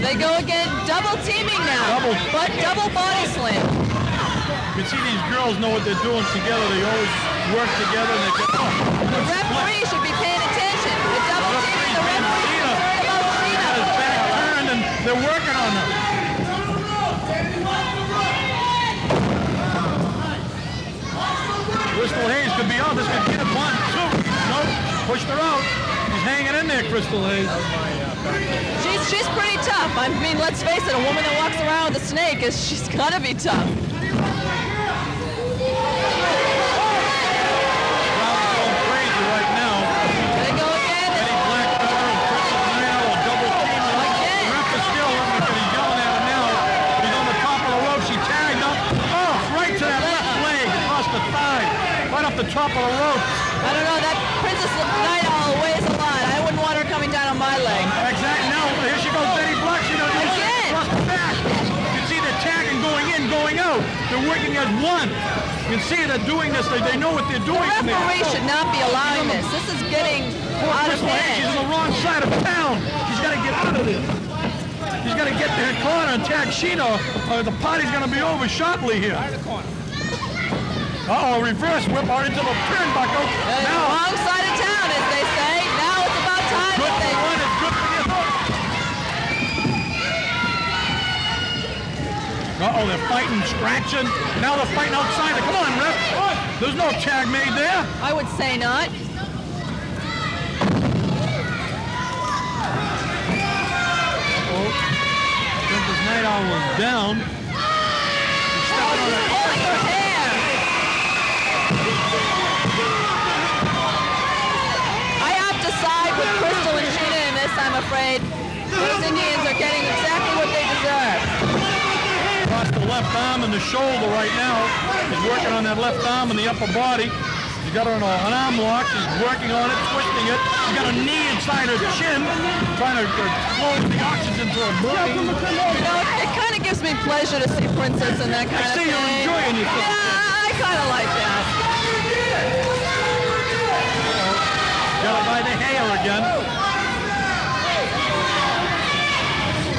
They go again, double teaming now, but double body slam. You can see these girls know what they're doing together. They always work together. And they get, the referee should be paying attention. The double teaming, the referee is concerned about Sheena. His back turned and they're working on her. Crystal Hayes could be out. This could get a 1, 2. Nope, pushed her out. She's hanging in there, Crystal Hayes. She's pretty tough. I mean, let's face it, a woman that walks around with a snake, she's got to be tough. The top of the rope. I don't know, that Princess Night Owl weighs a lot. I wouldn't want her coming down on my leg. Exactly. Now, here she goes, Betty Black. She does it across the back. You can see they're tagging, going in, going out. They're working as one. You can see they're doing this. They know what they're doing. The referee should not be allowing this. This is getting out of hand. She's on the wrong side of town. She's got to get out of there. She's got to get to her corner and tag Sheena, or the party's going to be over shortly here. Uh-oh, reverse whip her into the turnbuckle. Now, wrong side of town, as they say. Now it's about time. Good for one, it's good for the other. Uh-oh, they're fighting, scratching. Now they're fighting outside. Come on, ref. There's no tag made there. I would say not. Uh-oh. Princess Night Owl was down. She's stepping on her hair. With Crystal and Sheena in this, I'm afraid. Those Indians are getting exactly what they deserve. Across the left arm and the shoulder right now. She's working on that left arm and the upper body. She's got her in an arm lock. She's working on it, twisting it. She's got a knee inside her chin, trying to close the oxygen to her brain. You know, it kind of gives me pleasure to see Princess and that kind of thing. I see you're enjoying yourself. Yeah, I kind of like that. Got her by the hair again.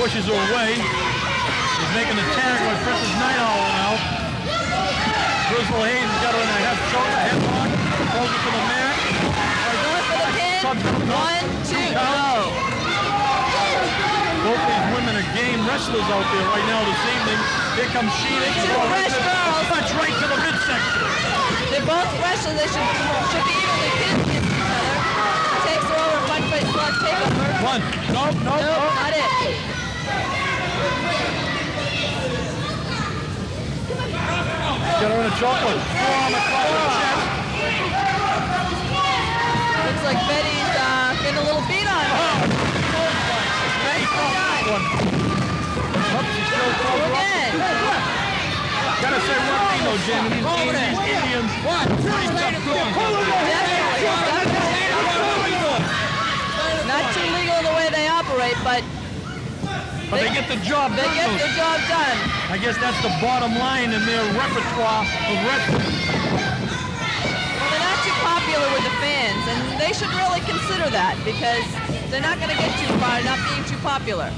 Pushes her away. She's making the tag with Princess Night Owl now. Crystal Hayes has got her in a headlock. Throws it to the mat. Going for the pin. 1, 2, go. Both these women are game wrestlers. wrestlers out there right now this evening. Here comes Sheena. Two fresh girls. Touch right to the midsection. They're both wrestlers. They should be evenly pitted against each other. Takes her over, front face block takeover. One. Nope. Nope, not it. Get her in a chokehold. Forearm across the chest. Looks like Betty's getting a little beat on her. One. Up, she's still close. Again. Gotta say one thing though, Jim. These Indians, pretty tough going. Not too legal the way they operate, but they get the job done. They get the job done. I guess that's the bottom line in their repertoire of wrestling. Well, they're not too popular with the fans, and they should really consider that because they're not going to get too far not being too popular.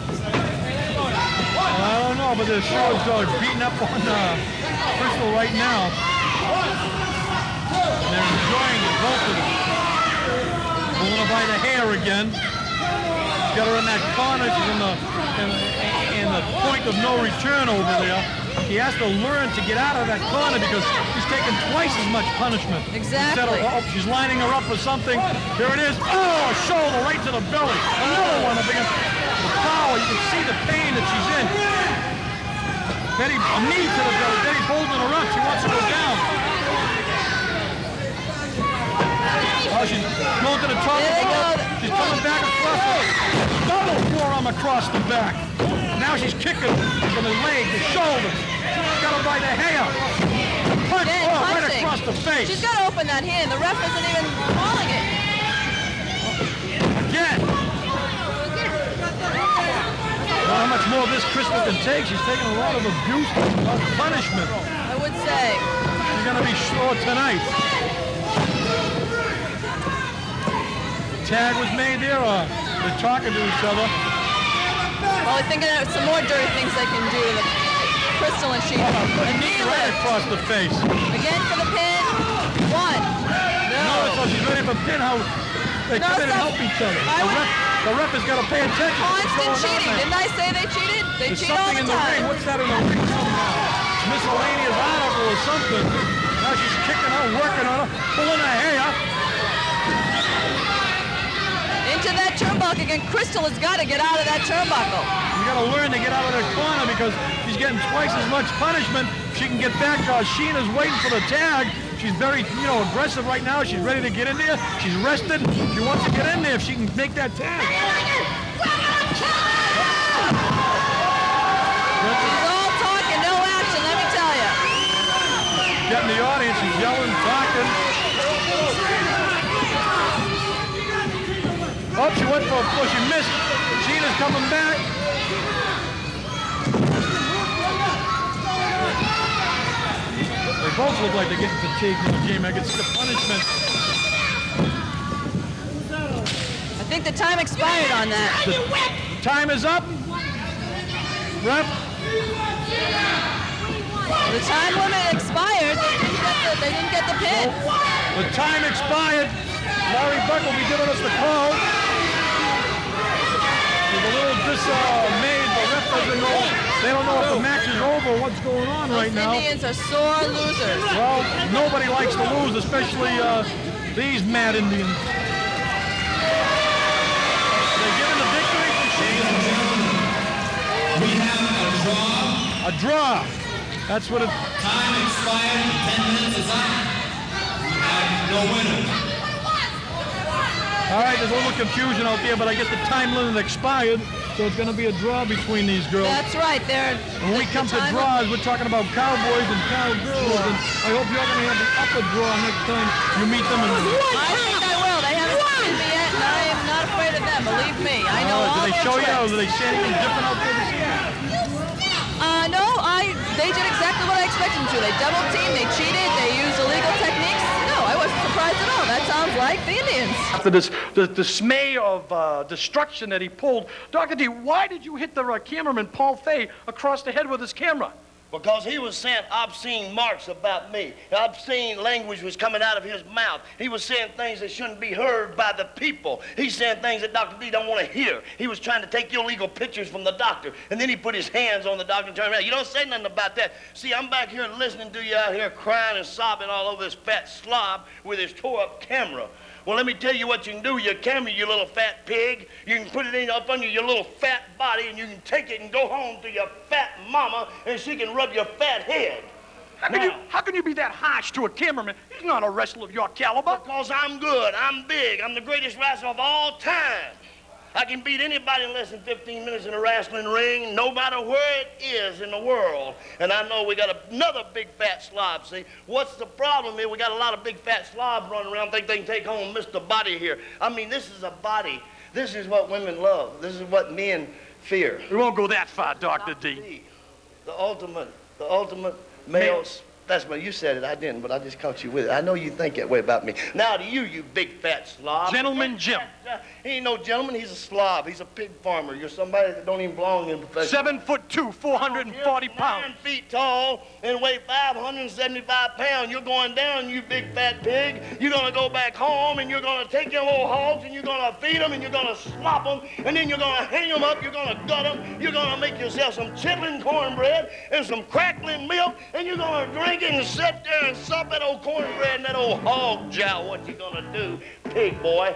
I don't know, but they're sure beating up on Crystal right now. And they're enjoying it, both of them. Pulling her by the hair again. Got her in that corner. She's in the point of no return over there. He has to learn to get out of that corner because he's taking twice as much punishment. Exactly. Instead of, she's lining her up for something. Here it is. Oh, a shoulder right to the belly. Another one up against the power. You can see the pain that she's in. Betty, a knee to the belly. Betty's holding her up. She wants to go down. Oh, she's going to the top of the rope. She's coming back across the double forearm across the back. Now she's kicking from the leg, the shoulders. Got her by the hair. Punch, right across the face. She's got to open that hand. The ref isn't even calling it. Again. Well, how much more of this Crystal can take? She's taking a lot of abuse, a lot of punishment. I would say. She's going to be sore tonight. Tag was made there, or they're talking to each other. Well, I think there's some more dirty things they can do to the Crystal and Sheena. A knee right across the face. Again for the pin. One. No. So she's ready for pin. How they come in and help each other. The ref has got to pay attention. Constant cheating. Didn't I say they cheated? They There's cheat all something the in the time. ring. What's that in the ring? Some miscellaneous article or something. Now she's kicking her, working on her, pulling her hair. Into that turnbuckle again. Crystal has got to get out of that turnbuckle. You got to learn to get out of that corner because she's getting twice as much punishment. She can get back. Sheena's waiting for the tag. She's very, aggressive right now. She's ready to get in there. She's rested. She wants to get in there if she can make that tag. She's all talking, no action, let me tell you. Getting the audience. She's yelling, talking. Oh, she went for a push. She missed. Sheena's coming back. They both look like they're getting fatigued in the game. I can see the punishment. I think the time expired on that. The time is up. Ref. The time limit expired. They didn't get the pin. The time expired. Larry Buck will be giving us the call. He's a little dismayed. The ref doesn't know. They don't know if the match is over or what's going on right now. Indians are sore losers. Well, nobody likes to lose, especially these mad Indians. They're giving the victory to Sheena. We have a draw. A draw. That's what it... Time expired. 10 minutes is up. We have no winners. All right, there's a little confusion out there, but I guess the time limit expired, so it's going to be a draw between these girls. That's right. When we come to draws, we're talking about cowboys and cowgirls, and I hope you're going to have the upper draw next time you meet them. I think I will. They haven't seen me yet, and I am not afraid of them. Believe me. I know all Did they their show you, tricks. or did they say anything different out there this evening? No, they did exactly what I expected them to. They double teamed, they cheated, they used illegal techniques. No, I wasn't surprised at all. That sounds like the Indians. After this, the dismay of destruction that he pulled, Dr. D, why did you hit the cameraman, Paul Fay, across the head with his camera? because he was saying obscene marks about me. Obscene language was coming out of his mouth. He was saying things that shouldn't be heard by the people. He's saying things that Dr. D don't want to hear. He was trying to take illegal pictures from the doctor, and then he put his hands on the doctor and turned around. You don't say nothing about that. See, I'm back here listening to you out here crying and sobbing all over this fat slob with his tore-up camera. Well, let me tell you what you can do with your camera, you little fat pig. You can put it in up under your little fat body, and you can take it and go home to your fat mama, and she can rub your fat head. How can you be that harsh to a cameraman? He's not a wrestler of your caliber. Because I'm good. I'm big. I'm the greatest wrestler of all time. I can beat anybody in less than 15 minutes in a wrestling ring, no matter where it is in the world. And I know we got another big fat slob, see? What's the problem is we got a lot of big fat slobs running around, think they can take home Mr. Body here. I mean, this is a body. This is what women love. This is what men fear. We won't go that far, Dr. D. The ultimate males. That's what you said it. I didn't, but I just caught you with it. I know you think that way about me. Now to you big fat slob. Gentleman Jim. He ain't no gentleman. He's a slob. He's a pig farmer. You're somebody that don't even belong in the profession. 7'2", 440 pounds. 9 feet tall and weigh 575 pounds. You're going down, you big fat pig. You're gonna go back home and you're gonna take your little hogs and you're gonna feed them and you're gonna slop them and then you're gonna hang them up. You're gonna gut them. You're gonna make yourself some chitlin cornbread and some crackling milk and you're gonna drink it and sit there and sup that old cornbread and that old hog jowl. What you gonna do, pig boy?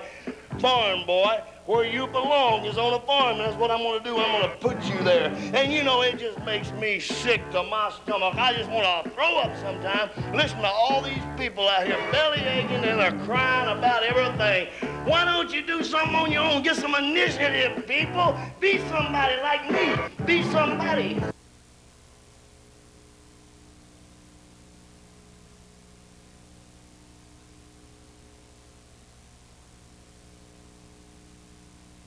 Farm boy, where you belong is on a farm. That's what I'm gonna do. I'm gonna put you there. And you know, it just makes me sick to my stomach. I just wanna throw up sometimes. Listen to all these people out here belly aching and they're crying about everything. Why don't you do something on your own? Get some initiative, people. Be somebody like me. Be somebody.